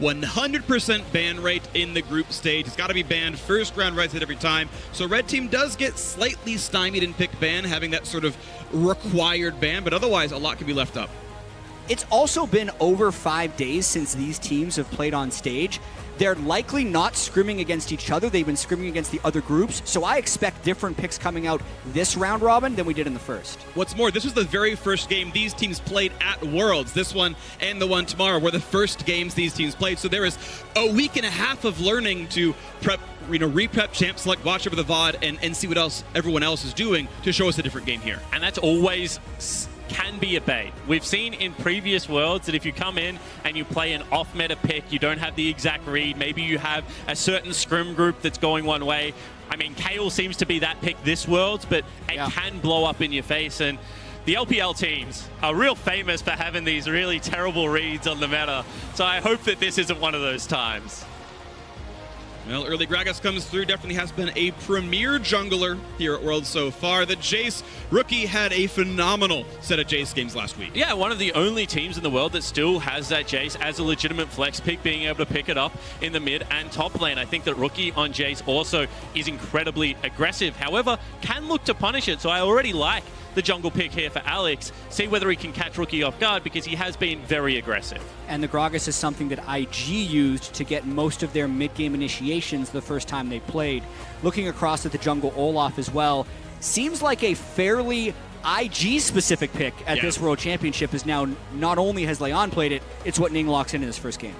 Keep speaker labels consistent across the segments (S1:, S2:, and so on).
S1: 100% ban rate in the group stage. It's got to be banned first round right hit every time. So red team does get slightly stymied in pick ban, having that sort of required ban, but otherwise a lot can be left up.
S2: It's also been over 5 days since these teams have played on stage. They're likely not scrimming against each other. They've been scrimming against the other groups. So I expect different picks coming out this round robin than we did in the first.
S1: What's more, this was the very first game these teams played at Worlds. This one and the one tomorrow were the first games these teams played. So there is a week and a half of learning to prep, re-prep, champ select, watch over the VOD, and see what else everyone else is doing to show us a different game here.
S3: And that's always can be a bait. We've seen in previous Worlds that if you come in and you play an off-meta pick, you don't have the exact read, maybe you have a certain scrim group that's going one way. I mean, Kale seems to be that pick this Worlds, but it can blow up in your face. And the LPL teams are real famous for having these really terrible reads on the meta. So I hope that this isn't one of those times.
S1: Well, early Gragas comes through, definitely has been a premier jungler here at Worlds so far. The Jace rookie had a phenomenal set of Jace games last week.
S3: Yeah, one of the only teams in the world that still has that Jace as a legitimate flex pick, being able to pick it up in the mid and top lane. I think that rookie on Jace also is incredibly aggressive, however, can look to punish it, so I already like the jungle pick here for Alex. See whether he can catch rookie off guard, because he has been very aggressive.
S2: And the Gragas is something that IG used to get most of their mid-game initiations the first time they played. Looking across at the jungle Olaf as well, seems like a fairly IG-specific pick at this World Championship, is now not only has Leon played it, it's what Ning locks in his first game.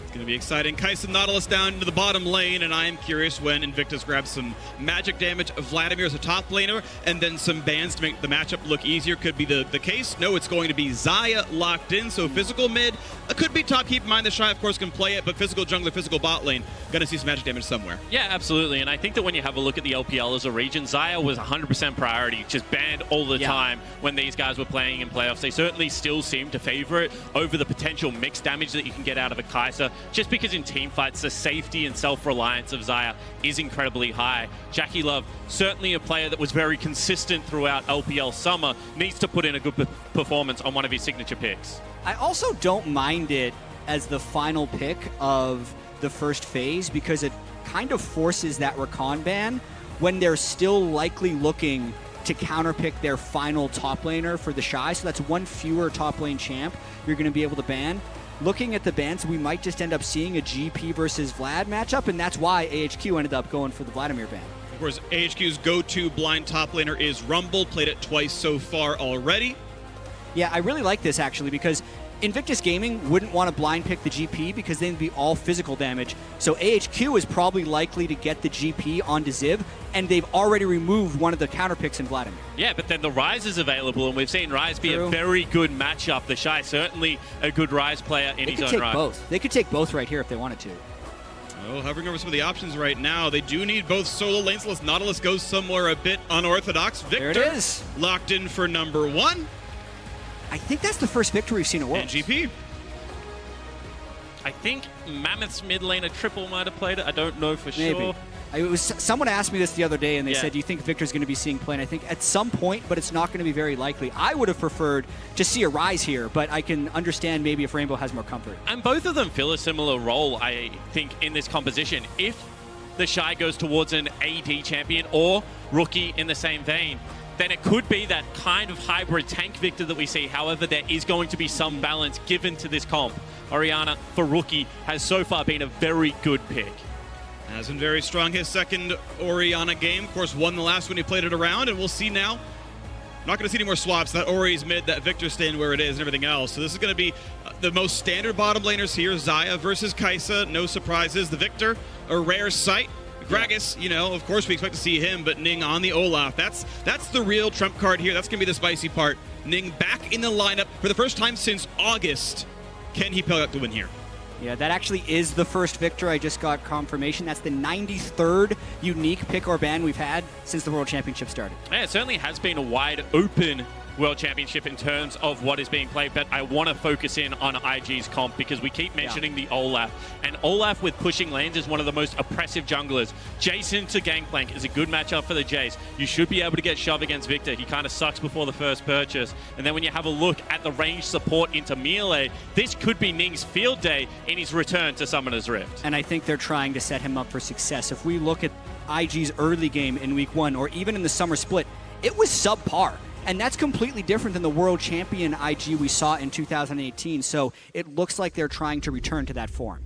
S1: Going to be exciting. Kai'Sa Nautilus down into the bottom lane, and I am curious when Invictus grabs some magic damage. Vladimir as a top laner, and then some bans to make the matchup look easier. Could be the case. No, it's going to be Xayah locked in, so physical mid could be top. Keep in mind the Shy, of course, can play it, but physical jungler, physical bot lane, going to see some magic damage somewhere.
S3: Yeah, absolutely, and I think that when you have a look at the LPL as a region, Xayah was 100% priority, just banned all the time when these guys were playing in playoffs. They certainly still seem to favor it over the potential mixed damage that you can get out of a Kai'Sa, just because in team fights, the safety and self-reliance of Xayah is incredibly high. Jackie Love, certainly a player that was very consistent throughout LPL summer, needs to put in a good performance on one of his signature picks.
S2: I also don't mind it as the final pick of the first phase, because it kind of forces that Rakan ban when they're still likely looking to counterpick their final top laner for the Shy. So that's one fewer top lane champ you're going to be able to ban. Looking at the bans, we might just end up seeing a GP versus Vlad matchup, and that's why AHQ ended up going for the Vladimir ban.
S1: Of course, AHQ's go-to blind top laner is Rumble. Played it twice so far already.
S2: Yeah, I really like this, actually, because Invictus Gaming wouldn't want to blind pick the GP because then it'd be all physical damage. So AHQ is probably likely to get the GP onto Ziv, and they've already removed one of the counter picks in Vladimir.
S3: Yeah, but then the Ryze is available, and we've seen Ryze be a very good matchup. The Shy, certainly a good Ryze player in his own right.
S2: They could take both right here if they wanted to.
S1: Oh, hovering over some of the options right now. They do need both solo lanes, unless Nautilus goes somewhere a bit unorthodox. Victor
S2: there it is.
S1: Locked in for number 1.
S2: I think that's the first victory we've seen at Worlds.
S1: And GP.
S3: I think Mammoth's mid laner Triple might have played it. I don't know for sure.
S2: Someone asked me this the other day, and they said, do you think Victor's going to be seeing play? And I think at some point, but it's not going to be very likely. I would have preferred to see a Ryze here, but I can understand maybe if Rainbow has more comfort.
S3: And both of them fill a similar role, I think, in this composition. If the Shy goes towards an AD champion or rookie in the same vein, then it could be that kind of hybrid tank Victor that we see. However, there is going to be some balance given to this comp. Orianna, for rookie, has so far been a very good pick.
S1: Has been very strong. His second Orianna game, of course, won the last one he played it around, and we'll see now. Not going to see any more swaps. That Ori's mid, that Victor staying where it is, and everything else. So this is going to be the most standard bottom laners here. Xayah versus Kai'Sa, no surprises. The Victor, a rare sight. Gragas, you know, of course we expect to see him, but Ning on the Olaf. That's the real trump card here. That's going to be the spicy part. Ning back in the lineup for the first time since August. Can he pull out the win here?
S2: Yeah, that actually is the first victor. I just got confirmation. That's the 93rd unique pick or ban we've had since the World Championship started.
S3: Yeah, it certainly has been a wide open World Championship in terms of what is being played, but I want to focus in on IG's comp because we keep mentioning the Olaf. And Olaf with pushing lanes is one of the most oppressive junglers. Jason to Gangplank is a good matchup for the Jace. You should be able to get Shove against Victor. He kind of sucks before the first purchase. And then when you have a look at the range support into melee, this could be Ning's field day in his return to Summoner's Rift.
S2: And I think they're trying to set him up for success. If we look at IG's early game in week 1 or even in the summer split, it was subpar. And that's completely different than the world champion IG we saw in 2018. So it looks like they're trying to return to that form.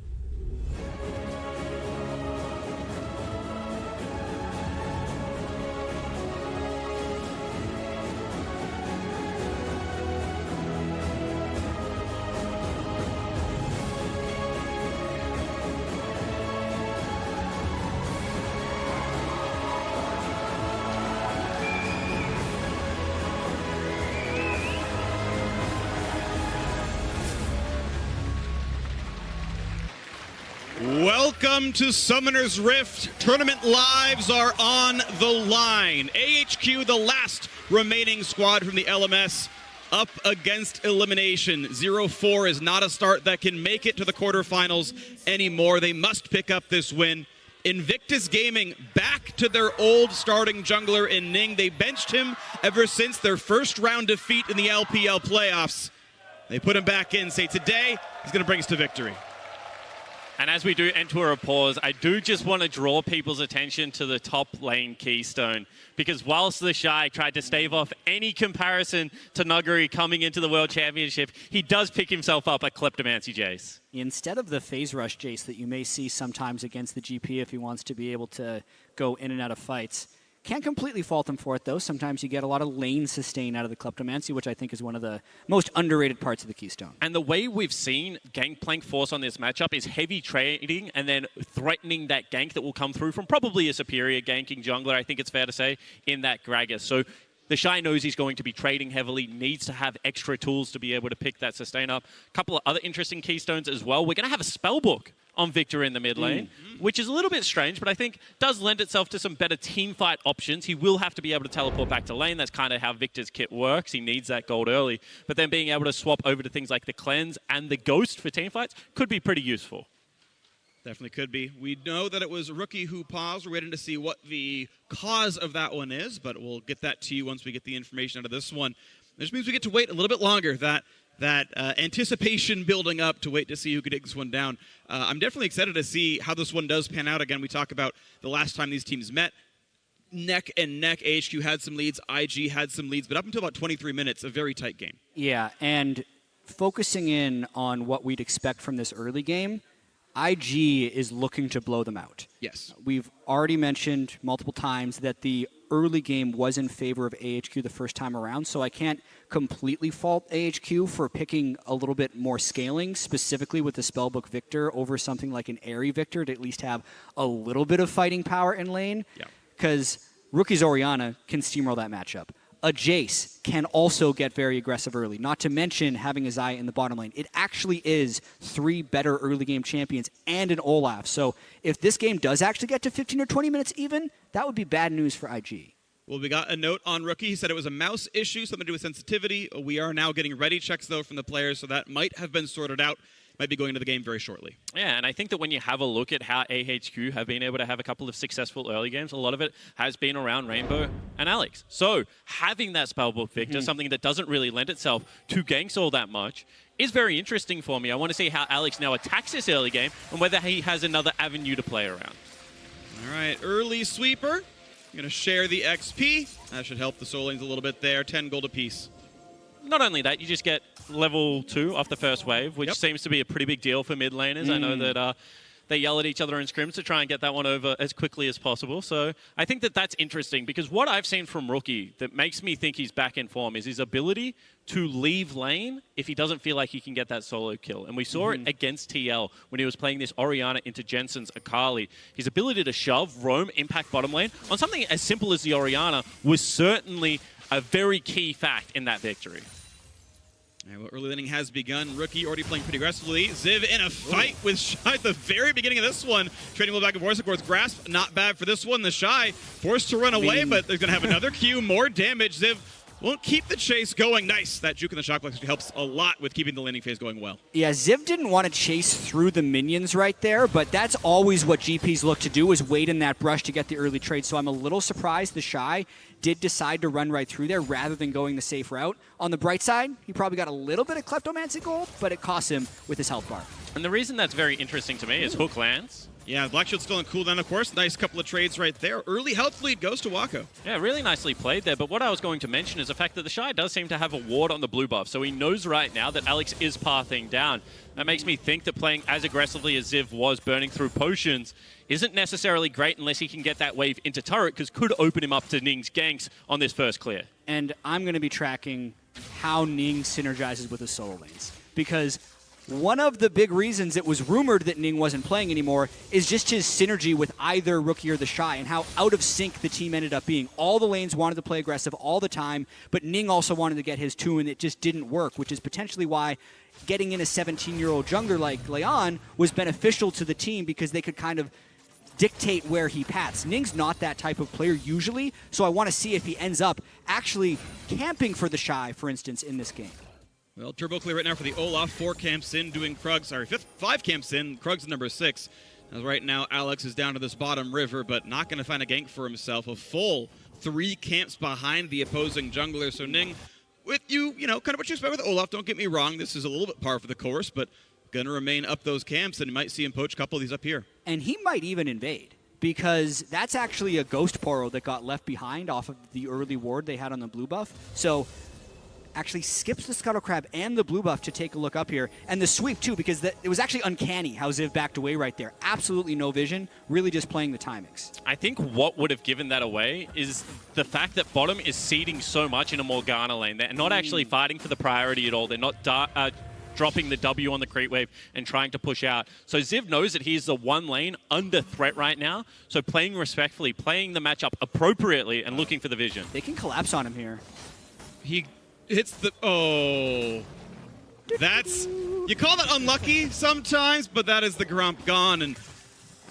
S1: Welcome to Summoner's Rift. Tournament lives are on the line. AHQ, the last remaining squad from the LMS, up against elimination. 0-4 is not a start that can make it to the quarterfinals anymore. They must pick up this win. Invictus Gaming back to their old starting jungler in Ning. They benched him ever since their first round defeat in the LPL playoffs. They put him back in, say today he's going to bring us to victory.
S3: And as we do enter a pause, I do just want to draw people's attention to the top lane Keystone. Because whilst the Shy tried to stave off any comparison to Nuguri coming into the World Championship, he does pick himself up at Kleptomancy Jace.
S2: Instead of the phase rush Jace that you may see sometimes against the GP if he wants to be able to go in and out of fights, can't completely fault him for it, though. Sometimes you get a lot of lane sustain out of the Kleptomancy, which I think is one of the most underrated parts of the Keystone.
S3: And the way we've seen Gangplank force on this matchup is heavy trading and then threatening that gank that will come through from probably a superior ganking jungler, I think it's fair to say, in that Gragas. So the Shy knows he's going to be trading heavily, needs to have extra tools to be able to pick that sustain up. A couple of other interesting Keystones as well. We're going to have a spellbook on Victor in the mid lane, which is a little bit strange, but I think does lend itself to some better team fight options. He will have to be able to teleport back to lane. That's kind of how Victor's kit works. He needs that gold early. But then being able to swap over to things like the Cleanse and the Ghost for team fights could be pretty useful.
S1: Definitely could be. We know that it was Rookie who paused. We're waiting to see what the cause of that one is, but we'll get that to you once we get the information out of this one. This means we get to wait a little bit longer. That anticipation building up to wait to see who could take this one down. I'm definitely excited to see how this one does pan out. Again, we talk about the last time these teams met. Neck and neck, AHQ had some leads, IG had some leads, but up until about 23 minutes, a very tight game.
S2: Yeah, and focusing in on what we'd expect from this early game, IG is looking to blow them out.
S1: Yes.
S2: We've already mentioned multiple times that the early game was in favor of AHQ the first time around, so I can't completely fault AHQ for picking a little bit more scaling, specifically with the Spellbook Victor over something like an Airy Victor to at least have a little bit of fighting power in lane, because Rookie's Orianna can steamroll that matchup. A Jace can also get very aggressive early, not to mention having a Xayah in the bottom lane. It actually is 3 better early game champions and an Olaf. So if this game does actually get to 15 or 20 minutes even, that would be bad news for IG.
S1: Well, we got a note on Rookie. He said it was a mouse issue, something to do with sensitivity. We are now getting ready checks, though, from the players, so that might have been sorted out. Might be going into the game very shortly.
S3: Yeah, and I think that when you have a look at how AHQ have been able to have a couple of successful early games, a lot of it has been around Rainbow and Alex. So having that Spellbook Victor, something that doesn't really lend itself to ganks all that much, is very interesting for me. I want to see how Alex now attacks this early game and whether he has another avenue to play around.
S1: All right, early sweeper. Going to share the XP. That should help the soul lanes a little bit there. 10 gold apiece.
S3: Not only that, you just get level 2 off the first wave, which seems to be a pretty big deal for mid laners. I know that they yell at each other in scrims to try and get that one over as quickly as possible. So I think that that's interesting, because what I've seen from Rookie that makes me think he's back in form is his ability to leave lane if he doesn't feel like he can get that solo kill. And we saw it against TL when he was playing this Orianna into Jensen's Akali. His ability to shove, roam, impact bottom lane on something as simple as the Orianna was certainly a very key fact in that victory.
S1: Well, early inning has begun. Rookie already playing pretty aggressively. Ziv in a fight with Shy at the very beginning of this one. Trading well back and forth. Of course, Grasp, not bad for this one. The Shy forced to run away, but they're going to have another Q, more damage. Ziv Won't keep the chase going. Nice. That juke in the shock block helps a lot with keeping the laning phase going well.
S2: Yeah, Ziv didn't want to chase through the minions right there, but that's always what GPs look to do, is wait in that brush to get the early trade. So I'm a little surprised the Shy did decide to run right through there rather than going the safe route. On the bright side, he probably got a little bit of Kleptomancy gold, but it cost him with his health bar.
S3: And the reason that's very interesting to me is Hook lands.
S1: Yeah, Black Shield's still on cooldown, of course. Nice couple of trades right there. Early health lead goes to Wako.
S3: Yeah, really nicely played there. But what I was going to mention is the fact that the Shy does seem to have a ward on the blue buff. So he knows right now that Alex is pathing down. That makes me think that playing as aggressively as Ziv was, burning through potions, isn't necessarily great unless he can get that wave into turret, because could open him up to Ning's ganks on this first clear.
S2: And I'm going to be tracking how Ning synergizes with his solo lanes, because one of the big reasons it was rumored that Ning wasn't playing anymore is just his synergy with either Rookie or the Shy, and how out of sync the team ended up being. All the lanes wanted to play aggressive all the time, but Ning also wanted to get his too, and it just didn't work, which is potentially why getting in a 17-year-old jungler like Leon was beneficial to the team, because they could kind of dictate where he paths. Ning's not that type of player usually, so I want to see if he ends up actually camping for the Shy, for instance, in this game.
S1: Well, turbo clear right now for the Olaf. 4 camps in, doing Krug. Sorry, 5 camps in. Krug's number 6. As right now, Alex is down to this bottom river, but not going to find a gank for himself. A full 3 camps behind the opposing jungler. So Ning, with you know, kind of what you expect with Olaf. Don't get me wrong. This is a little bit par for the course, but going to remain up those camps, and you might see him poach a couple of these up here.
S2: And he might even invade, because that's actually a Ghost Poro that got left behind off of the early ward they had on the blue buff. So actually skips the Scuttle Crab and the blue buff to take a look up here. And the sweep, too, because it was actually uncanny how Ziv backed away right there. Absolutely no vision, really just playing the timings.
S3: I think what would have given that away is the fact that bottom is seeding so much in a Morgana lane. They're not actually fighting for the priority at all. They're not dropping the W on the creep wave and trying to push out. So Ziv knows that he's the one lane under threat right now. So playing respectfully, playing the matchup appropriately, and looking for the vision.
S2: They can collapse on him here.
S1: He hits the... Oh. That's... You call that unlucky sometimes, but that is the Grump gone, and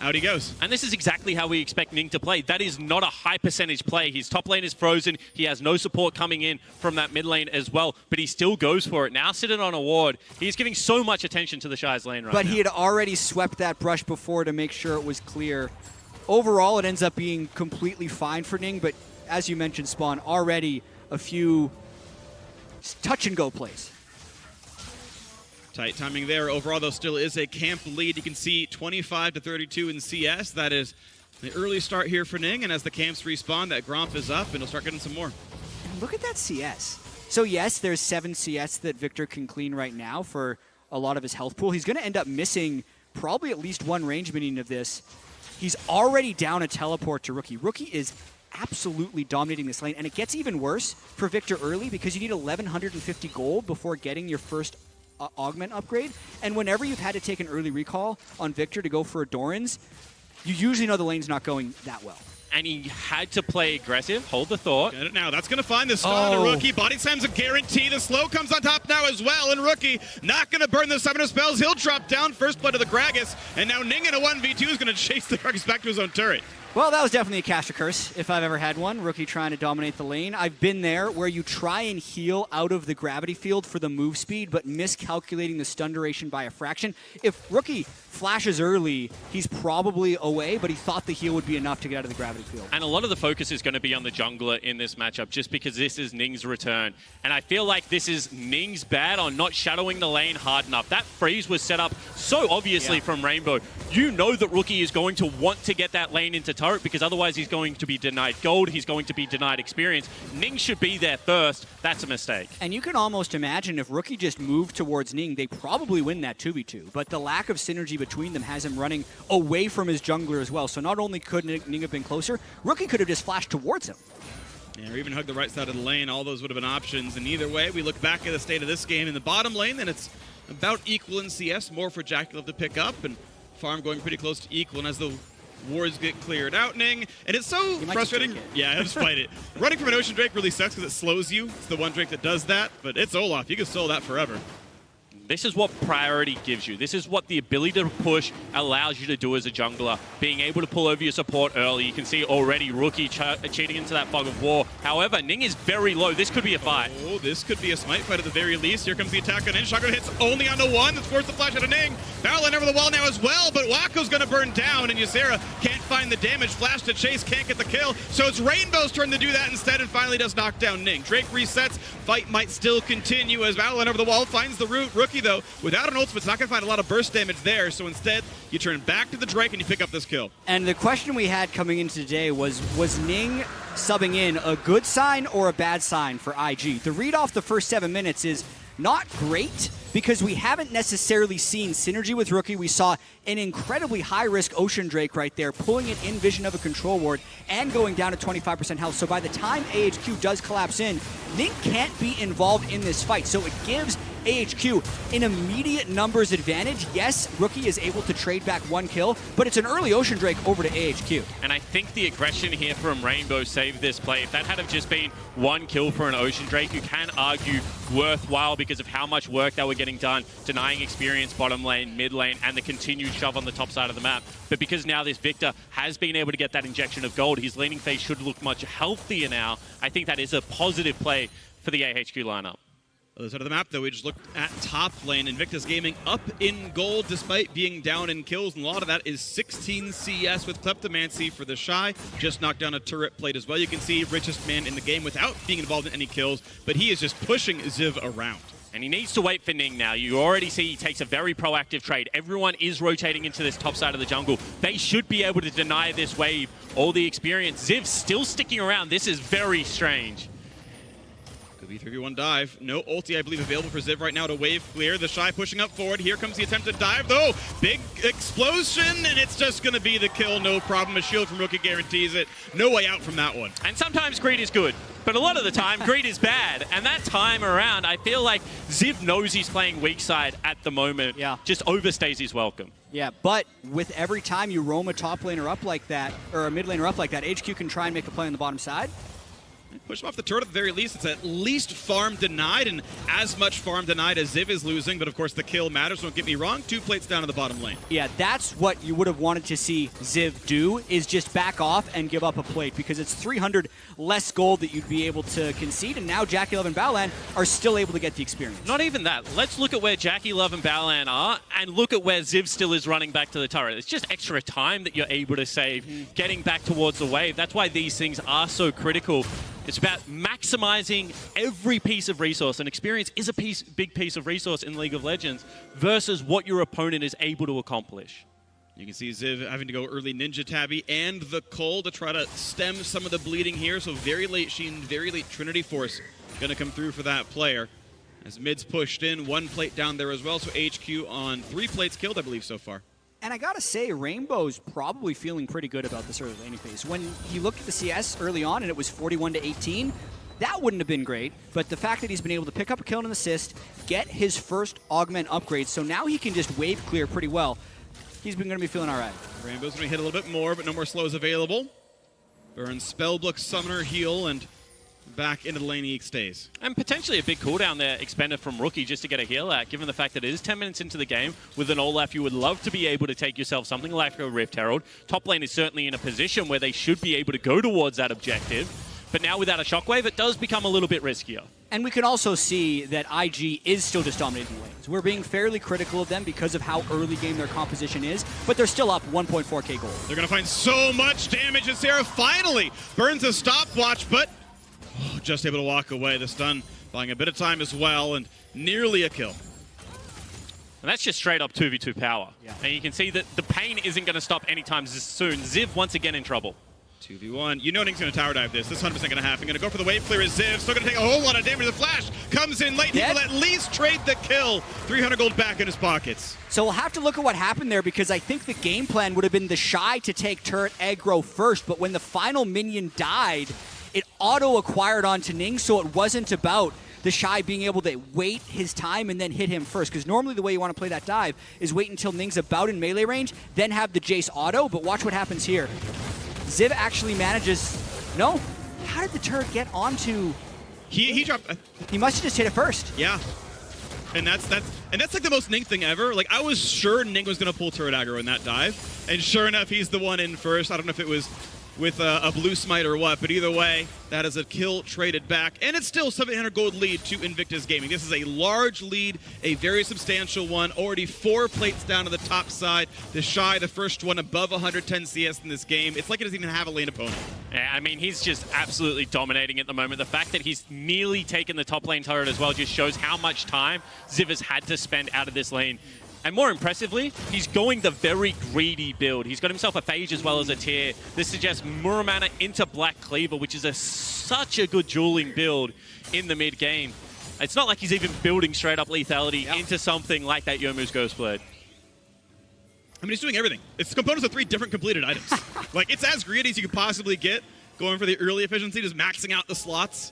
S1: out he goes.
S3: And this is exactly how we expect Ning to play. That is not a high percentage play. His top lane is frozen. He has no support coming in from that mid lane as well, but he still goes for it. Now sitting on a ward, he's giving so much attention to the Shy's lane right now.
S2: But he had already swept that brush before to make sure it was clear. Overall, it ends up being completely fine for Ning, but as you mentioned, Spawn, already a few touch-and-go plays.
S1: Tight timing there. Overall, though, still is a camp lead. You can see 25-32 in CS. That is the early start here for Ning, and as the camps respawn, that Gromp is up, and he'll start getting some more.
S2: And look at that CS. So yes, there's 7 CS that Victor can clean right now for a lot of his health pool. He's going to end up missing probably at least 1 range minion of this. He's already down a teleport to Rookie. Rookie is absolutely dominating this lane, and it gets even worse for Victor early because you need 1,150 gold before getting your first augment upgrade. And whenever you've had to take an early recall on Victor to go for a Doran's, you usually know the lane's not going that well.
S3: And he had to play aggressive. Hold the thought.
S1: Get it now. That's going to find the stun on Rookie. Body slam's a guarantee. The slow comes on top now as well. And Rookie not going to burn the summoner spells. He'll drop down. First blood to the Gragas. And now Ning in a 1v2 is going to chase the Gragas back to his own turret.
S2: Well, that was definitely a caster curse, if I've ever had one. Rookie trying to dominate the lane. I've been there where you try and heal out of the gravity field for the move speed, but miscalculating the stun duration by a fraction. If Rookie flashes early, he's probably away, but he thought the heal would be enough to get out of the gravity field.
S3: And a lot of the focus is going to be on the jungler in this matchup, just because this is Ning's return. And I feel like this is Ning's bad on not shadowing the lane hard enough. That freeze was set up so obviously from Rainbow. You know that Rookie is going to want to get that lane into turret, because otherwise he's going to be denied gold, he's going to be denied experience. Ning should be there first. That's a mistake. And
S2: you can almost imagine if Rookie just moved towards Ning, they probably win that 2v2. But the lack of synergy between them has him running away from his jungler as well. So not only could Ning have been closer, Rookie could have just flashed towards him.
S1: Yeah, or even hug the right side of the lane. All those would have been options. And either way, we look back at the state of this game in the bottom lane, then it's about equal in CS. More for Jackulov to pick up, and farm going pretty close to equal. And as the wards get cleared out, Ning, and it's so frustrating. Yeah, I'll just fight it. Running from an Ocean Drake really sucks because it slows you. It's the one Drake that does that, but it's Olaf. You can solo that forever.
S3: This is what priority gives you. This is what the ability to push allows you to do as a jungler. Being able to pull over your support early. You can see already Rookie cheating into that fog of war. However, Ning is very low. This could be a fight.
S1: Oh, this could be a smite fight at the very least. Here comes the attack on in. Shotgun hits only onto one. That's forced the flash out of Ning. Battleline over the wall now as well, but Waco's going to burn down, and Ysera can't find the damage. Flash to chase, can't get the kill. So it's Rainbow's turn to do that instead, and finally does knock down Ning. Drake resets. Fight might still continue as Battleline over the wall finds the root. Rookie, though, without an ultimate, it's not going to find a lot of burst damage there. So instead, you turn back to the Drake and you pick up this kill.
S2: And the question we had coming into today was Ning subbing in a good sign or a bad sign for IG? The read off the first 7 minutes is not great because we haven't necessarily seen synergy with Rookie. We saw an incredibly high-risk Ocean Drake right there, pulling it in vision of a control ward and going down to 25% health. So by the time AHQ does collapse in, Ning can't be involved in this fight. So it gives AHQ an immediate numbers advantage. Yes, Rookie is able to trade back 1 kill, but it's an early Ocean Drake over to AHQ.
S3: And I think the aggression here from Rainbow saved this play. If that had have just been 1 kill for an Ocean Drake, you can argue worthwhile because of how much work they were getting done, denying experience bottom lane, mid lane, and the continued shove on the top side of the map. But because now this Victor has been able to get that injection of gold, his laning phase should look much healthier now. I think that is a positive play for the AHQ lineup.
S1: Other side of the map, though, we just looked at top lane. Invictus Gaming up in gold despite being down in kills, and a lot of that is 16 CS with Kleptomancy for the Shy. Just knocked down a turret plate as well. You can see richest man in the game without being involved in any kills, but he is just pushing Ziv around.
S3: And he needs to wait for Ning now. You already see he takes a very proactive trade. Everyone is rotating into this top side of the jungle. They should be able to deny this wave all the experience. Ziv's still sticking around. This is very strange.
S1: Could be 3v1 dive. No ulti, I believe, available for Ziv right now to wave clear. The Shy pushing up forward. Here comes the attempted dive, though. Big explosion, and it's just going to be the kill. No problem. A shield from Rookie guarantees it. No way out from that one.
S3: And sometimes greed is good, but a lot of the time, greed is bad. And that time around, I feel like Ziv knows he's playing weak side at the moment.
S2: Yeah.
S3: Just overstays his welcome.
S2: Yeah, but with every time you roam a top laner up like that, or a mid laner up like that, HQ can try and make a play on the bottom side.
S1: Push him off the turret at the very least. It's at least farm denied, and as much farm denied as Ziv is losing, but of course the kill matters, don't get me wrong. 2 plates down in the bottom lane.
S2: Yeah, that's what you would have wanted to see Ziv do, is just back off and give up a plate, because it's 300 less gold that you'd be able to concede, and now Jackie Love and Balan are still able to get the experience.
S3: Not even that. Let's look at where Jackie Love and Balan are, and look at where Ziv still is running back to the turret. It's just extra time that you're able to save, getting back towards the wave. That's why these things are so critical. It's about maximizing every piece of resource, and experience is a big piece of resource in League of Legends versus what your opponent is able to accomplish.
S1: You can see Ziv having to go early Ninja Tabby and the Cull to try to stem some of the bleeding here. So very late Sheen, very late Trinity Force going to come through for that player. As mid's pushed in, 1 plate down there as well. So HQ on 3 plates killed, I believe, so far.
S2: And I gotta say, Rainbow's probably feeling pretty good about this early laning phase. When he looked at the CS early on and it was 41-18, that wouldn't have been great. But the fact that he's been able to pick up a kill and an assist, get his first augment upgrade, so now he can just wave clear pretty well. He's been gonna be feeling all right.
S1: Rainbow's gonna hit a little bit more, but no more slows available. Burn, Spellbook, Summoner, Heal, and back into the lane he stays.
S3: And potentially a big cooldown there expended from Rookie just to get a heal out, given the fact that it is 10 minutes into the game. With an Olaf, you would love to be able to take yourself something like a Rift Herald. Top lane is certainly in a position where they should be able to go towards that objective. But now without a Shockwave, it does become a little bit riskier.
S2: And we can also see that IG is still just dominating lanes. We're being fairly critical of them because of how early game their composition is, but they're still up 1.4k gold.
S1: They're going to find so much damage as Sarah finally burns a stopwatch, but just able to walk away. The stun buying a bit of time as well, and nearly a kill.
S3: And that's just straight up 2v2 power.
S2: Yeah.
S3: And you can see that the pain isn't going to stop anytime soon. Ziv once again in trouble.
S1: 2v1. You know Ning's going to tower dive this. This 100% going to happen. Going to go for the wave clear as Ziv. Still going to take a whole lot of damage. The flash comes in late. He will at least trade the kill. 300 gold back in his pockets.
S2: So we'll have to look at what happened there, because I think the game plan would have been the Shy to take turret aggro first, but when the final minion died, it auto-acquired onto Ning, so it wasn't about the Shy being able to wait his time and then hit him first. Because normally the way you want to play that dive is wait until Ning's about in melee range, then have the Jace auto, but watch what happens here. Ziv actually manages... No? How did the turret get onto...
S1: He dropped...
S2: He must have just hit it first.
S1: Yeah. And that's like the most Ning thing ever. Like, I was sure Ning was going to pull turret aggro in that dive. And sure enough, he's the one in first. I don't know if it was with a blue smite or what, but either way, that is a kill traded back. And it's still 700 gold lead to Invictus Gaming. This is a large lead, a very substantial one. Already 4 plates down to the top side. The Shy, the first one above 110 CS in this game. It's like he doesn't even have a lane opponent.
S3: Yeah, I mean, he's just absolutely dominating at the moment. The fact that he's nearly taken the top lane turret as well just shows how much time Ziv has had to spend out of this lane. And more impressively, he's going the very greedy build. He's got himself a Phage as well as a Tear. This suggests Muramana into Black Cleaver, which is such a good dueling build in the mid game. It's not like he's even building straight up lethality into something like that Youmuu's Ghostblade.
S1: I mean, he's doing everything. It's components of 3 different completed items. Like, it's as greedy as you could possibly get, going for the early efficiency, just maxing out the slots.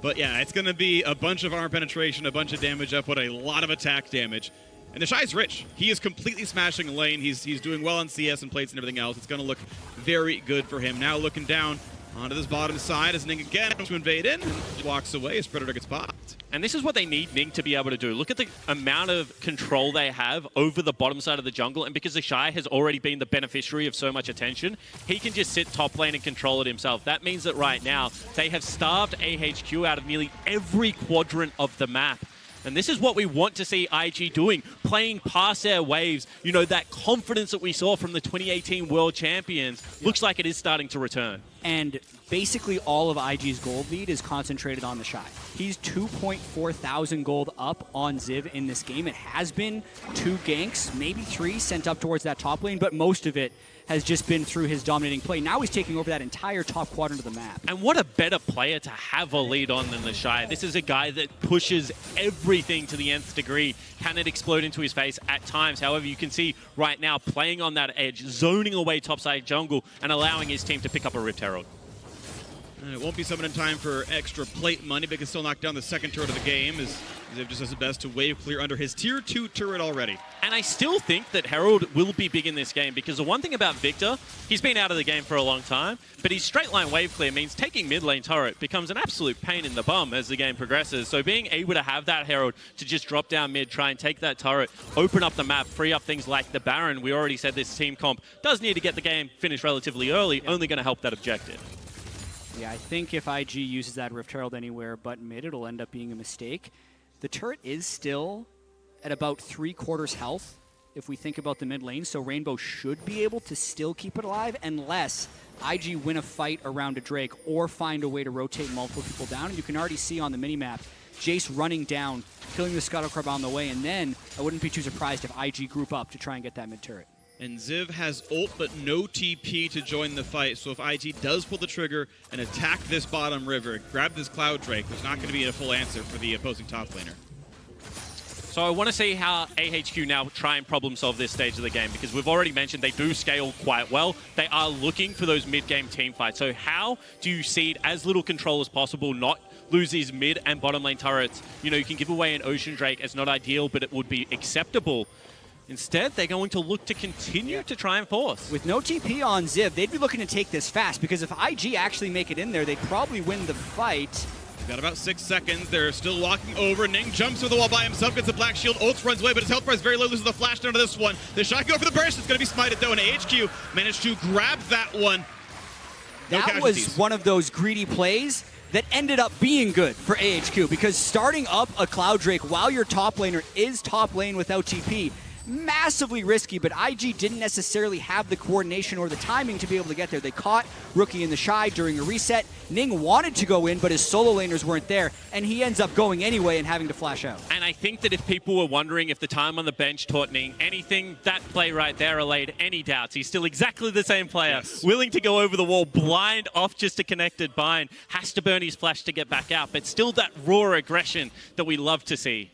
S1: But yeah, it's going to be a bunch of armor penetration, a bunch of damage up, a lot of attack damage. And the Shy's rich. He is completely smashing lane. He's doing well on CS and plates and everything else. It's going to look very good for him. Now looking down onto this bottom side as Ning again to invade in. Walks away as Predator gets popped.
S3: And this is what they need Ning to be able to do. Look at the amount of control they have over the bottom side of the jungle. And because the Shy has already been the beneficiary of so much attention, he can just sit top lane and control it himself. That means that right now, they have starved AHQ out of nearly every quadrant of the map. And this is what we want to see IG doing, playing past their waves. You know, that confidence that we saw from the 2018 World Champions looks like it is starting to return.
S2: And basically all of IG's gold lead is concentrated on the Shy. He's 2.4 thousand gold up on Ziv in this game. It has been 2 ganks, maybe 3 sent up towards that top lane, but most of it has just been through his dominating play. Now he's taking over that entire top quadrant of the map.
S3: And what a better player to have a lead on than the Shy. This is a guy that pushes everything to the nth degree. Can it explode into his face at times? However, you can see right now playing on that edge, zoning away topside jungle and allowing his team to pick up a Rift Herald.
S1: And it won't be summoned in time for extra plate money, but can still knock down the second turret of the game as Ziv just does his best to wave clear under his tier 2 turret already.
S3: And I still think that Herald will be big in this game because the one thing about Victor, he's been out of the game for a long time, but his straight line wave clear means taking mid lane turret becomes an absolute pain in the bum as the game progresses. So being able to have that Herald to just drop down mid, try and take that turret, open up the map, free up things like the Baron. We already said this team comp does need to get the game finished relatively early, only going to help that objective.
S2: Yeah, I think if IG uses that Rift Herald anywhere but mid, it'll end up being a mistake. The turret is still at about 3/4 health if we think about the mid lane, so Rainbow should be able to still keep it alive unless IG win a fight around a Drake or find a way to rotate multiple people down. And you can already see on the minimap, Jace running down, killing the Scuttle Crab on the way, and then I wouldn't be too surprised if IG group up to try and get that mid turret.
S1: And Ziv has ult but no TP to join the fight, so if IG does pull the trigger and attack this bottom river, grab this Cloud Drake, there's not going to be a full answer for the opposing top laner.
S3: So I want to see how AHQ now try and problem solve this stage of the game because we've already mentioned they do scale quite well. They are looking for those mid-game team fights. So how do you cede as little control as possible, not lose these mid and bottom lane turrets? You know, you can give away an Ocean Drake. It's not ideal, but it would be acceptable. Instead, they're going to look to continue to try and force.
S2: With no TP on Ziv, they'd be looking to take this fast because if IG actually make it in there, they'd probably win the fight.
S1: Got about 6 seconds. They're still walking over. Ning jumps through the wall by himself, gets a black shield. Ults runs away, but his health bar is very low. Loses the flash down to this one. The shot go for the burst. It's going to be smited though, and AHQ managed to grab that one. No
S2: that
S1: casualties.
S2: Was one of those greedy plays that ended up being good for AHQ because starting up a Cloud Drake while your top laner is top lane without TP, massively risky, but IG didn't necessarily have the coordination or the timing to be able to get there. They caught Rookie in the Shy during a reset. Ning wanted to go in, but his solo laners weren't there, and he ends up going anyway and having to flash out.
S3: And I think that if people were wondering if the time on the bench taught Ning anything, that play right there allayed any doubts. He's still exactly the same player, willing to go over the wall, blind off just a connected bind, has to burn his flash to get back out, but still that raw aggression that we love to see.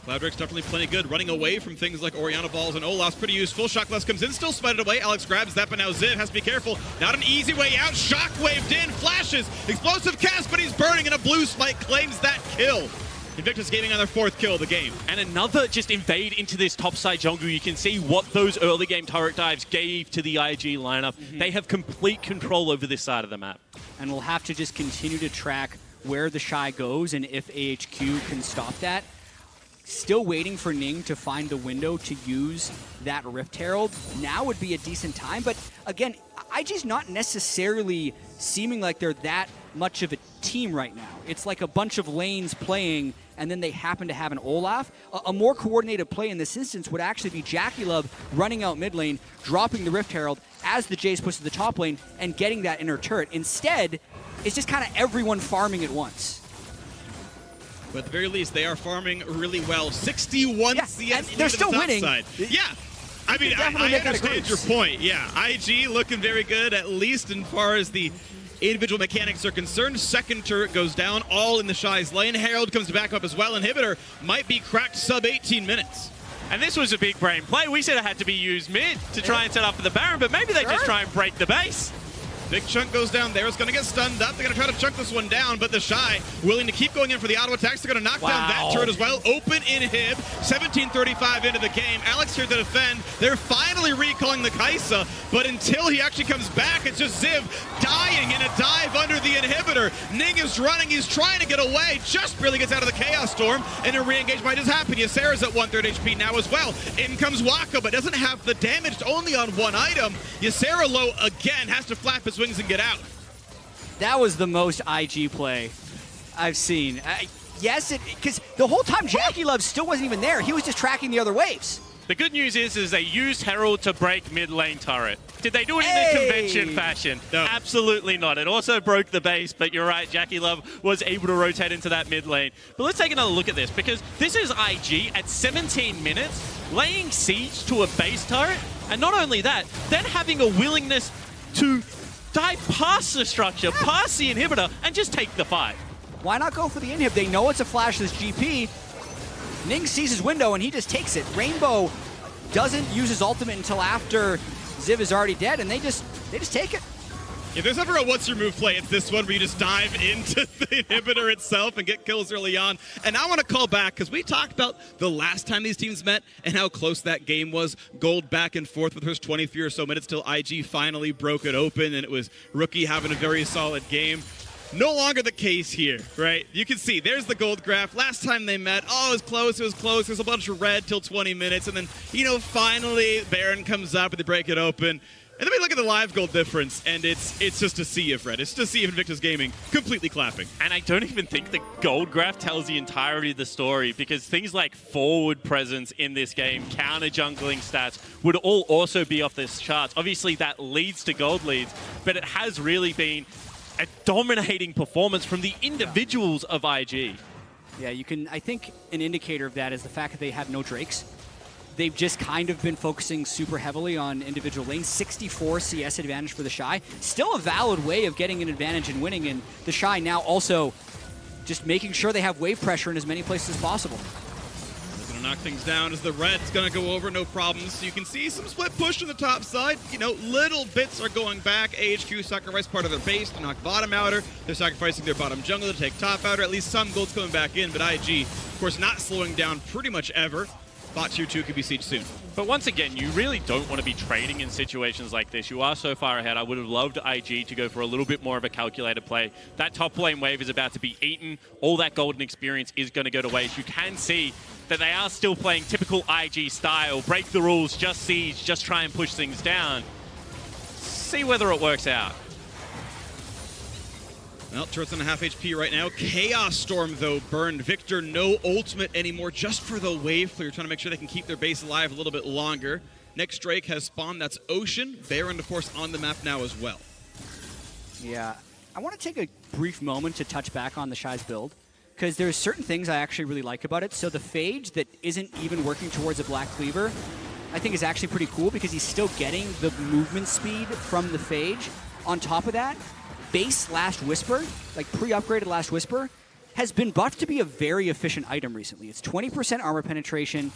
S1: Cloud Drake's definitely plenty good, running away from things like Orianna Balls and Olaf's pretty useful. Shockless comes in, still smited away. Alex grabs that, but now Ziv has to be careful. Not an easy way out. Shockwaved in, flashes, explosive cast, but he's burning, and a blue spike claims that kill. Invictus Gaming on their 4th kill of the game.
S3: And another just invade into this topside jungle. You can see what those early game turret dives gave to the IG lineup. They have complete control over this side of the map.
S2: And we'll have to just continue to track where the Shy goes and if AHQ can stop that. still waiting for Ning to find the window to use that Rift Herald. Now would be a decent time, but again, IG's not necessarily seeming like they're that much of a team right now. It's like a bunch of lanes playing, and then they happen to have an Olaf. A more coordinated play in this instance would actually be JackeyLove running out mid lane, dropping the Rift Herald as the Jace push to the top lane, and getting that inner turret. Instead, it's just kind of everyone farming at once.
S1: But at the very least, they are farming really well. 61 CS
S2: and they're still winning.
S1: Side. Yeah. I mean, I understand your point. Yeah, IG looking very good, at least as far as the individual mechanics are concerned. Second turret goes down, all in the Shy's lane. Herald comes back up as well. Inhibitor might be cracked sub 18 minutes.
S3: And this was a big brain play. We said it had to be used mid to try and set up for the Baron, but maybe they just try and break the base.
S1: Big chunk goes down there. It's going to get stunned up. They're going to try to chunk this one down, but the Shy willing to keep going in for the auto attacks. They're going to knock down that turret as well. Open inhib. 17:35 into the game. Alex here to defend. They're finally recalling the Kaisa, but until he actually comes back, it's just Ziv dying in a dive under the inhibitor. Ning is running. He's trying to get away. Just barely gets out of the Chaos Storm, and a re-engage might just happen. Ysera's at 1/3 HP now as well. In comes Waka, but doesn't have the damage, only on one item. Ysera low again, has to flap his wings and get out.
S2: That was the most IG play I've seen. Yes, because the whole time JackeyLove still wasn't even there. He was just tracking the other waves.
S3: The good news is they used Herald to break mid lane turret. Did they do it in the convention fashion?
S1: No.
S3: Absolutely not. It also broke the base, but you're right, JackeyLove was able to rotate into that mid lane. But let's take another look at this, because this is IG at 17 minutes, laying siege to a base turret, and not only that, then having a willingness to dive past the structure, past the inhibitor, and just take the fight.
S2: Why not go for the inhib? They know it's a flashless GP. Ning sees his window and he just takes it. Rainbow doesn't use his ultimate until after Ziv is already dead, and they just take it.
S1: If there's ever a what's your move play, it's this one where you just dive into the inhibitor itself and get kills early on. And I want to call back, because we talked about the last time these teams met and how close that game was. Gold back and forth with the first 23 or so minutes till IG finally broke it open, and it was Rookie having a very solid game. No longer the case here, right? You can see, there's the gold graph. Last time they met, it was close, it was close. There's a bunch of red till 20 minutes, and then, finally Baron comes up and they break it open. And then we look at the live gold difference, and it's just a sea of red. It's just a sea of Invictus Gaming completely clapping.
S3: And I don't even think the gold graph tells the entirety of the story, because things like forward presence in this game, counter jungling stats, would all also be off this charts. Obviously, that leads to gold leads, but it has really been a dominating performance from the individuals of IG.
S2: Yeah, I think an indicator of that is the fact that they have no Drakes. They've just kind of been focusing super heavily on individual lanes. 64 CS advantage for the Shy. Still a valid way of getting an advantage and winning, and the Shy now also just making sure they have wave pressure in as many places as possible.
S1: They're going to knock things down as the red's going to go over, no problems. You can see some split push on the top side. Little bits are going back. AHQ sacrificed part of their base to knock bottom outer. They're sacrificing their bottom jungle to take top outer. At least some gold's coming back in, but IG, of course, not slowing down pretty much ever. Thought Tier 2 could be sieged soon.
S3: But once again, you really don't want to be trading in situations like this. You are so far ahead. I would have loved IG to go for a little bit more of a calculated play. That top lane wave is about to be eaten. All that golden experience is going to go to waste. You can see that they are still playing typical IG style. Break the rules, just siege, just try and push things down. See whether it works out.
S1: Well, turret's on a half HP right now. Chaos Storm, though, burned. Victor, no ultimate anymore, just for the wave clear, trying to make sure they can keep their base alive a little bit longer. Next Drake has spawned. That's Ocean. Baron, of course, on the map now as well.
S2: Yeah. I want to take a brief moment to touch back on the Shy's build, because there's certain things I actually really like about it. So the Phage that isn't even working towards a Black Cleaver, I think is actually pretty cool, because he's still getting the movement speed from the Phage. On top of that, base Last Whisper, like pre-upgraded Last Whisper, has been buffed to be a very efficient item recently. It's 20% armor penetration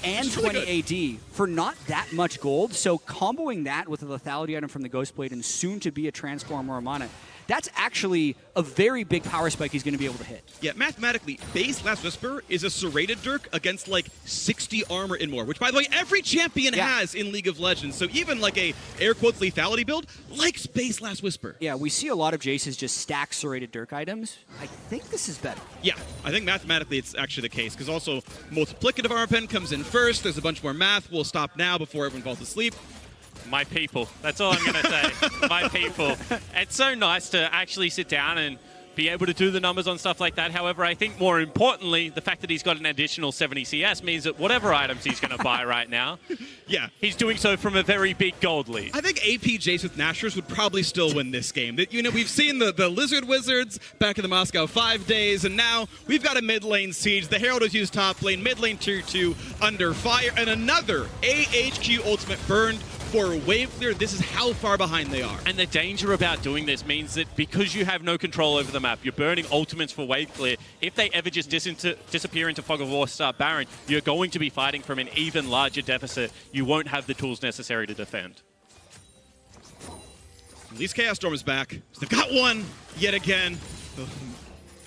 S2: and 20 AD for not that much gold. So comboing that with a lethality item from the Ghostblade and soon to be a Transform or a Mana that's actually a very big power spike he's going to be able to hit.
S1: Yeah, mathematically, base Last Whisper is a serrated Dirk against like 60 armor and more, which by the way, every champion has in League of Legends. So even like a air quotes lethality build likes base Last Whisper.
S2: Yeah, we see a lot of Jaces just stack serrated Dirk items. I think this is better.
S1: Yeah, I think mathematically it's actually the case, because also multiplicative armor pen comes in first. There's a bunch more math. We'll stop now before everyone falls asleep.
S3: My people. That's all I'm going to say. My people. It's so nice to actually sit down and be able to do the numbers on stuff like that. However, I think more importantly, the fact that he's got an additional 70 CS means that whatever items he's going to buy right now, he's doing so from a very big gold lead.
S1: I think AP Jace with Nashers would probably still win this game. You know, we've seen the Lizard Wizards back in the Moscow 5 days, and now we've got a mid lane siege. The Herald has used top lane, mid lane tier 2 under fire, and another AHQ ultimate burned for wave clear. This is how far behind they are.
S3: And the danger about doing this means that because you have no control over the map, you're burning ultimates for wave clear. If they ever just disappear into Fog of War, start Baron, you're going to be fighting from an even larger deficit. You won't have the tools necessary to defend.
S1: At least Chaos Storm is back. So they've got one yet again.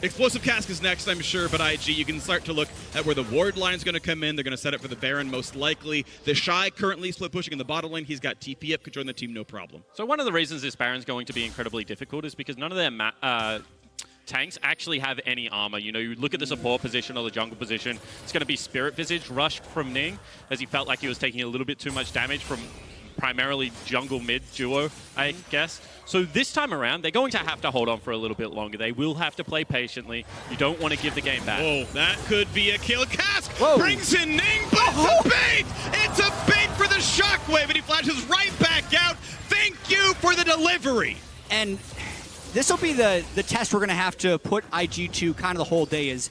S1: Explosive Cask is next, I'm sure, but IG, you can start to look at where the ward line's going to come in. They're going to set up for the Baron, most likely. The Shy currently split pushing in the bottom lane. He's got TP up, could join the team, no problem.
S3: So one of the reasons this Baron's going to be incredibly difficult is because none of their tanks actually have any armor. You know, you look at the support position or the jungle position, it's going to be Spirit Visage, Rush from Ning, as he felt like he was taking a little bit too much damage from primarily jungle mid duo, I guess. So this time around, they're going to have to hold on for a little bit longer. They will have to play patiently. You don't want to give the game back.
S1: Oh, that could be a kill. Cask
S2: Whoa.
S1: Brings in Ning, but it's a bait! It's a bait for the Shockwave, and he flashes right back out. Thank you for the delivery.
S2: And this will be the test we're going to have to put IG to kind of the whole day, is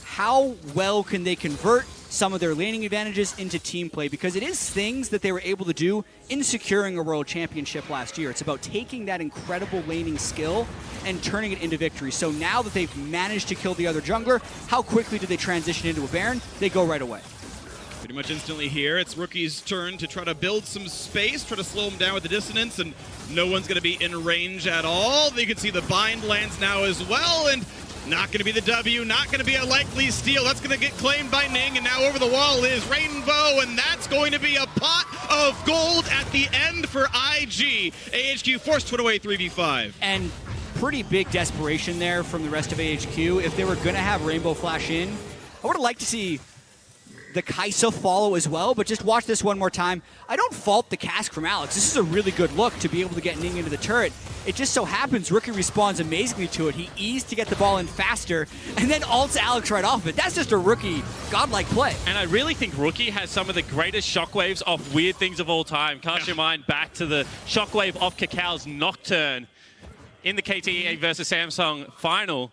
S2: how well can they convert some of their laning advantages into team play, because it is things that they were able to do in securing a world championship last year. It's about taking that incredible laning skill and turning it into victory. So now that they've managed to kill the other jungler, how quickly do they transition into a Baron? They go right away.
S1: Pretty much instantly here, it's Rookie's turn to try to build some space, try to slow him down with the dissonance, and no one's going to be in range at all. You can see the bind lands now as well, and not going to be the W, not going to be a likely steal. That's going to get claimed by Ning, and now over the wall is Rainbow, and that's going to be a pot of gold at the end for IG. AHQ forced to put away 3v5.
S2: And pretty big desperation there from the rest of AHQ. If they were going to have Rainbow flash in, I would have liked to see the Kaisa follow as well, but just watch this one more time. I don't fault the Cask from Alex. This is a really good look to be able to get Ning into the turret. It just so happens Rookie responds amazingly to it. He eased to get the ball in faster, and then ults Alex right off of it. That's just a Rookie godlike play.
S3: And I really think Rookie has some of the greatest shockwaves off weird things of all time. Cast your mind back to the shockwave off Kakal's Nocturne in the KTEA versus Samsung final.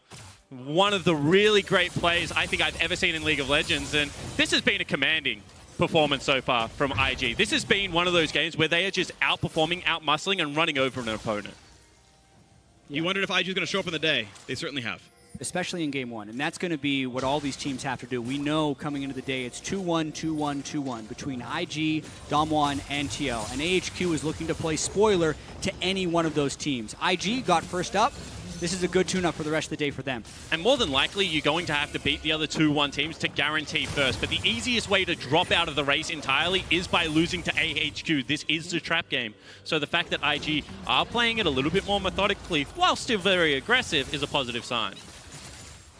S3: One of the really great plays I think I've ever seen in League of Legends, and this has been a commanding performance so far from IG. This has been one of those games where they are just outperforming, outmuscling, and running over an opponent.
S1: You wondered if IG was going to show up in the day. They certainly have.
S2: Especially in game one, and that's going to be what all these teams have to do. We know coming into the day it's 2-1, 2-1, 2-1 between IG, Damwon, and TL, and AHQ is looking to play spoiler to any one of those teams. IG got first up. This is a good tune-up for the rest of the day for them.
S3: And more than likely, you're going to have to beat the other 2-1 teams to guarantee first. But the easiest way to drop out of the race entirely is by losing to AHQ. This is the trap game. So the fact that IG are playing it a little bit more methodically, while still very aggressive, is a positive sign.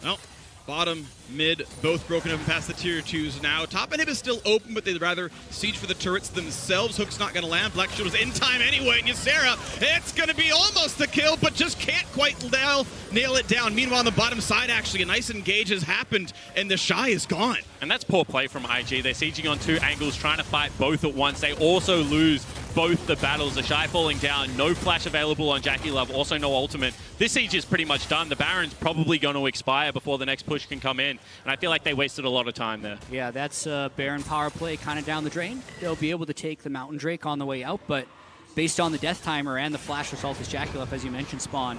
S1: Well, bottom, mid, both broken up and past the tier 2s now. Top inhib is still open, but they'd rather siege for the turrets themselves. Hook's not going to land. Black Shield was in time anyway, and Ysera, it's going to be almost the kill, but just can't quite nail it down. Meanwhile, on the bottom side, actually, a nice engage has happened, and the Shy is gone.
S3: And that's poor play from IG. They're sieging on two angles, trying to fight both at once. They also lose both the battles. The Shy falling down, no flash available on Jackie Love, also no ultimate. This siege is pretty much done. The Baron's probably going to expire before the next push can come in, and I feel like they wasted a lot of time there.
S2: Yeah, that's Baron power play kind of down the drain. They'll be able to take the Mountain Drake on the way out, but based on the death timer and the flash result as Jackie Love, as you mentioned, Spawn,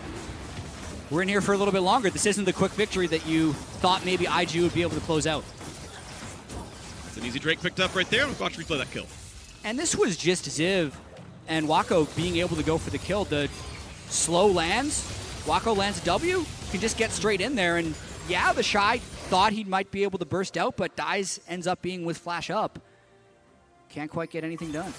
S2: we're in here for a little bit longer. This isn't the quick victory that you thought maybe IG would be able to close out.
S1: It's an easy Drake picked up right there. Let's watch replay that kill.
S2: And this was just Ziv and Wako being able to go for the kill. The slow lands Wako lands a W, can just get straight in there, and yeah, the Shy thought he might be able to burst out, but dies ends up being with flash up. Can't quite get anything done.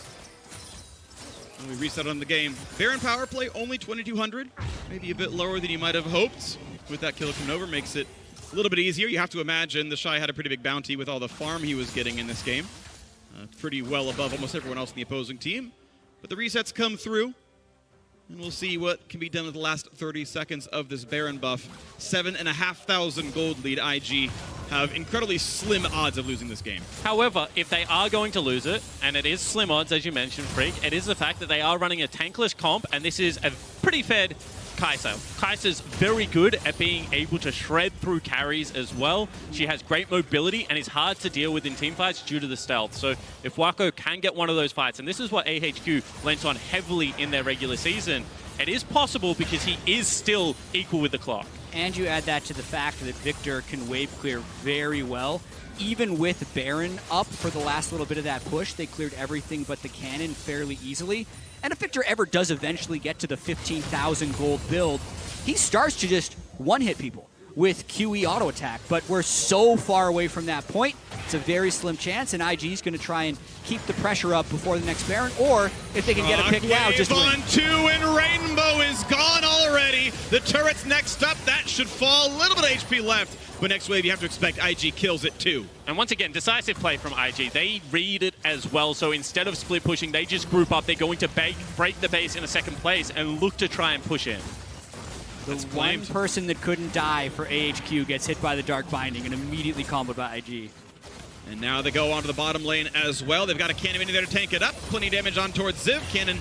S1: And we reset on the game. Baron power play, only 2,200. Maybe a bit lower than you might have hoped. With that kill coming over, makes it a little bit easier. You have to imagine the Shy had a pretty big bounty with all the farm he was getting in this game. Pretty well above almost everyone else in the opposing team. But the resets come through. And we'll see what can be done with the last 30 seconds of this Baron buff. 7,500 gold lead. IG have incredibly slim odds of losing this game.
S3: However, if they are going to lose it, and it is slim odds, as you mentioned, Freak, it is the fact that they are running a tankless comp, and this is a pretty fed Kai'Sa. Kai'Sa's very good at being able to shred through carries as well. She has great mobility and is hard to deal with in teamfights due to the stealth. So if Wako can get one of those fights, and this is what AHQ lent on heavily in their regular season, it is possible because he is still equal with the clock.
S2: And you add that to the fact that Victor can wave clear very well. Even with Baron up for the last little bit of that push, they cleared everything but the cannon fairly easily. And if Victor ever does eventually get to the 15,000 gold build, he starts to just one-hit people with QE auto attack. But we're so far away from that point, it's a very slim chance, and IG is going to try and keep the pressure up before the next Baron, or if they can get a pick now, just win.
S1: On 2, and Rainbow is gone already. The turret's next up. That should fall. A little bit of HP left. But next wave, you have to expect IG kills it too.
S3: And once again, decisive play from IG. They read it as well, so instead of split pushing, they just group up. They're going to break the base in a second place and look to try and push in.
S2: The one person that couldn't die for AHQ gets hit by the Dark Binding and immediately comboed by IG.
S1: And now they go onto the bottom lane as well. They've got a Cannon in there to tank it up. Plenty of damage on towards Ziv. Cannon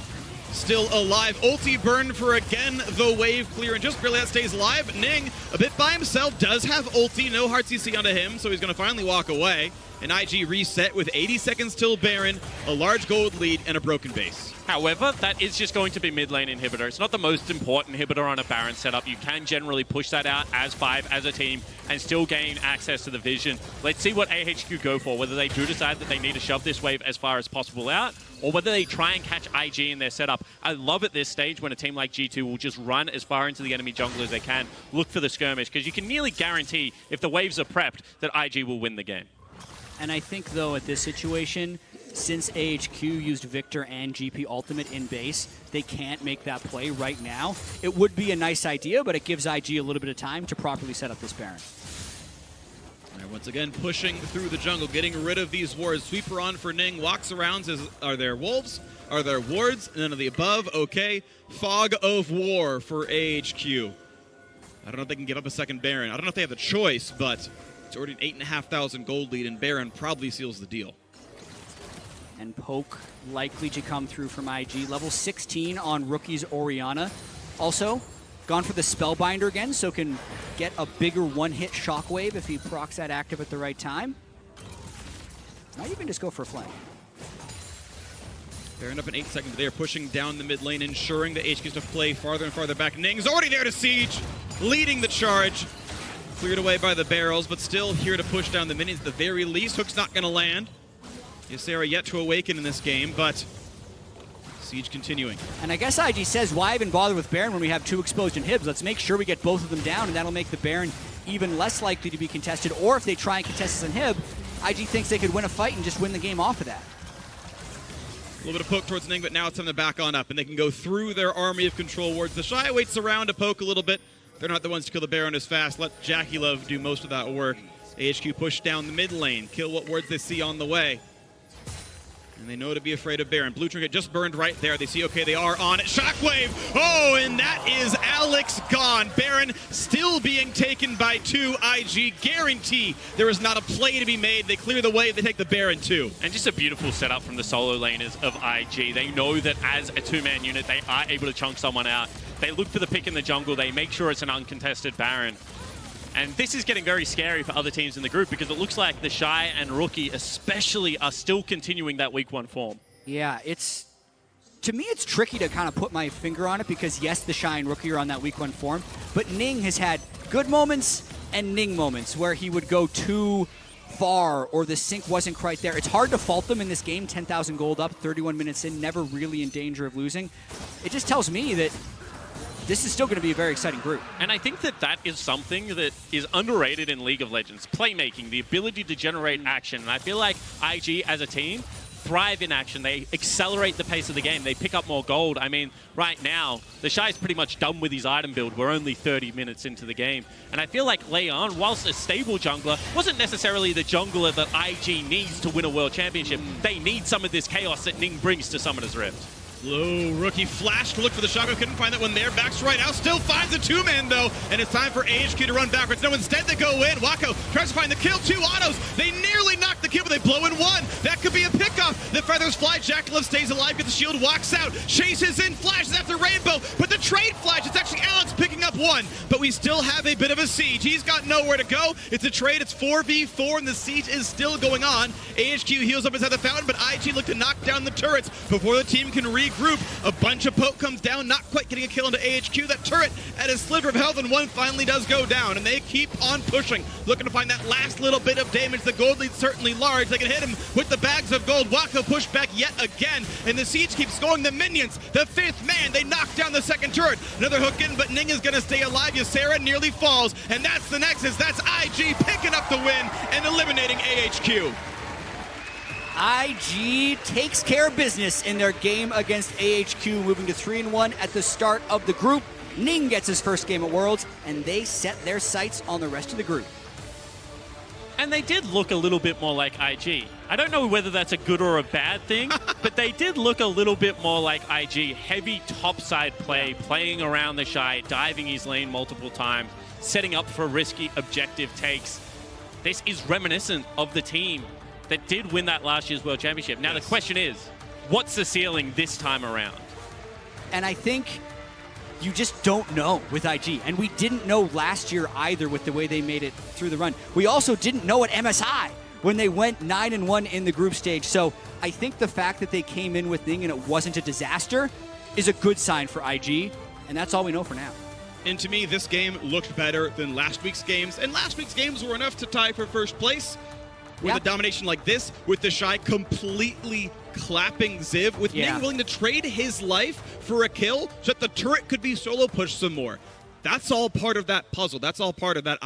S1: still alive. Ulti burned for, again, the wave clear, and just barely that stays alive. Ning, a bit by himself, does have ulti. No hard CC onto him, so he's going to finally walk away. And IG reset with 80 seconds till Baron, a large gold lead, and a broken base.
S3: However, that is just going to be mid lane inhibitor. It's not the most important inhibitor on a Baron setup. You can generally push that out as 5, as a team, and still gain access to the vision. Let's see what AHQ go for, whether they do decide that they need to shove this wave as far as possible out, or whether they try and catch IG in their setup. I love at this stage when a team like G2 will just run as far into the enemy jungle as they can, look for the skirmish, because you can nearly guarantee if the waves are prepped that IG will win the game.
S2: And I think, though, at this situation, since AHQ used Victor and GP Ultimate in base, they can't make that play right now. It would be a nice idea, but it gives IG a little bit of time to properly set up this Baron.
S1: All right, once again, pushing through the jungle, getting rid of these wards. Sweeper on for Ning, walks around, says, are there wolves? Are there wards? None of the above. Okay. Fog of War for AHQ. I don't know if they can give up a second Baron. I don't know if they have the choice, but it's already an 8,500 gold lead, and Baron probably seals the deal.
S2: And Poke likely to come through from IG. Level 16 on Rookie's Orianna. Also, gone for the Spellbinder again, so can get a bigger one-hit Shockwave if he procs that active at the right time. Might even just go for a flank.
S1: Baron up in 8 seconds. They are pushing down the mid lane, ensuring that HQ's to play farther and farther back. Ning's already there to siege, leading the charge. Cleared away by the barrels, but still here to push down the minions at the very least. Hook's not going to land. Ysera yet to awaken in this game, but siege continuing.
S2: And I guess IG says, why even bother with Baron when we have 2 exposed inhibs? Let's make sure we get both of them down, and that'll make the Baron even less likely to be contested. Or if they try and contest this inhib, IG thinks they could win a fight and just win the game off of that.
S1: A little bit of poke towards Ning, but now it's time to back on up, and they can go through their army of control wards. The Shy waits around to poke a little bit. They're not the ones to kill the Baron as fast. Let Jackie Love do most of that work. AHQ push down the mid lane, kill what wards they see on the way. And they know to be afraid of Baron. Blue Trinket just burned right there. They see, okay, they are on it. Shockwave! Oh, and that is Alex gone. Baron still being taken by 2. IG guarantee there is not a play to be made. They clear the way. They take the Baron too.
S3: And just a beautiful setup from the solo laners of IG. They know that as a 2-man unit, they are able to chunk someone out. They look for the pick in the jungle. They make sure it's an uncontested Baron. And this is getting very scary for other teams in the group because it looks like the Shy and Rookie especially are still continuing that week 1 form.
S2: Yeah, to me it's tricky to kind of put my finger on it because yes, the Shy and Rookie are on that week 1 form, but Ning has had good moments and Ning moments where he would go too far or the sync wasn't quite there. It's hard to fault them in this game, 10,000 gold up, 31 minutes in, never really in danger of losing. It just tells me that this is still going to be a very exciting group.
S3: And I think that that is something that is underrated in League of Legends. Playmaking, the ability to generate action. And I feel like IG as a team thrive in action. They accelerate the pace of the game. They pick up more gold. I mean, right now, the Shy's pretty much done with his item build. We're only 30 minutes into the game. And I feel like Leon, whilst a stable jungler, wasn't necessarily the jungler that IG needs to win a world championship. They need some of this chaos that Ning brings to Summoner's Rift.
S1: Low rookie flash to look for the shotgun. Couldn't find that one there. Backs right out. Still finds a two-man, though. And it's time for AHQ to run backwards. No, instead they go in. Wako tries to find the kill. 2 autos. They nearly knock the kill, but they blow in 1. That could be a pickoff. The feathers fly. Jackalove stays alive. Gets the shield. Walks out. Chases in. Flashes after Rainbow. But the trade flash. It's actually Alex picking up 1. But we still have a bit of a siege. He's got nowhere to go. It's a trade. It's 4v4, and the siege is still going on. AHQ heals up inside the fountain, but IG look to knock down the turrets before the team can regroup. A bunch of poke comes down, not quite getting a kill into AHQ. That turret at a sliver of health, and 1 finally does go down. And they keep on pushing, looking to find that last little bit of damage. The gold lead's certainly large. They can hit him with the bags of gold. Wako pushed back yet again, and the siege keeps going. The minions, the 5th man, they knock down the 2nd turret. Another hook in, but Ning is going to stay alive. Ysera nearly falls, and that's the Nexus. That's IG picking up the win and eliminating AHQ.
S2: IG takes care of business in their game against AHQ, moving to 3-1 at the start of the group. Ning gets his first game at Worlds, and they set their sights on the rest of the group.
S3: And they did look a little bit more like IG. I don't know whether that's a good or a bad thing, but they did look a little bit more like IG. Heavy topside play, playing around the Shy, diving his lane multiple times, setting up for risky objective takes. This is reminiscent of the team that did win that last year's World Championship. Now, the question is, what's the ceiling this time around?
S2: And I think you just don't know with IG. And we didn't know last year either with the way they made it through the run. We also didn't know at MSI when they went 9-1 in the group stage. So I think the fact that they came in with Ning and it wasn't a disaster is a good sign for IG. And that's all we know for now.
S1: And to me, this game looked better than last week's games. And last week's games were enough to tie for first place. With a domination like this, with the Shy completely clapping Ziv, with Ning willing to trade his life for a kill so that the turret could be solo pushed some more. That's all part of that puzzle. That's all part of that